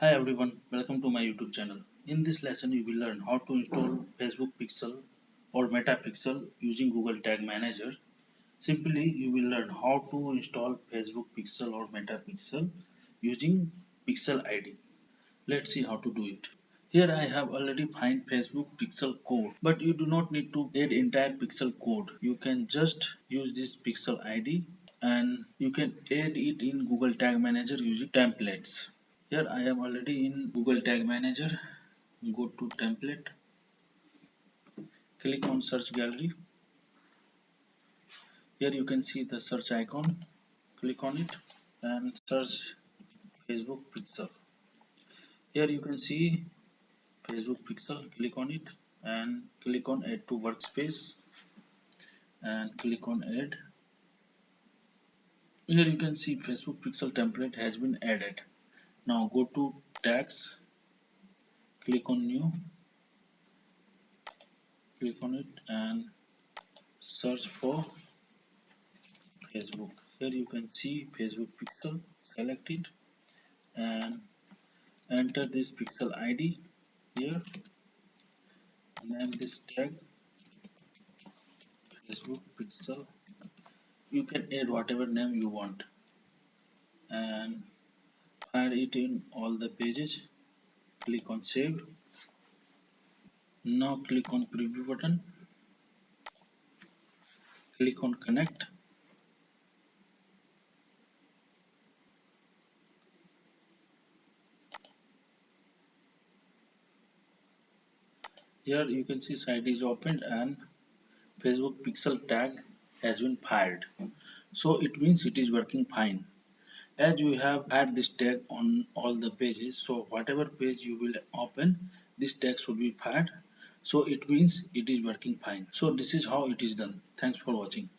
Hi everyone, welcome to my YouTube channel. In this lesson, you will learn how to install Facebook Pixel or Meta Pixel using Google Tag Manager. Simply, you will learn how to install Facebook Pixel or Meta Pixel using Pixel ID. Let's see how to do it. Here I have already find Facebook Pixel code, but you do not need to add entire Pixel code. You can just use this Pixel ID and you can add it in Google Tag Manager using templates. Here I am already in Google Tag Manager. Go to template, click on search gallery. Here you can see the search icon. Click on it and search Facebook Pixel. Here you can see Facebook Pixel. Click on it and click on add to workspace and click on add. Here you can see Facebook Pixel template has been added. Now go to tags, click on new, click on it and search for Facebook. Here you can see Facebook Pixel. Select it and enter this pixel ID here. Name this tag Facebook Pixel. You can add whatever name you want and add it in all the pages. Click on save. Now click on preview button. Click on connect. Here you can see site is opened and Facebook Pixel tag has been fired. So it means it is working fine. As you have had this tag on all the pages, so whatever page you will open, this tag should be fired. So it means it is working fine. So this is how it is done. Thanks for watching.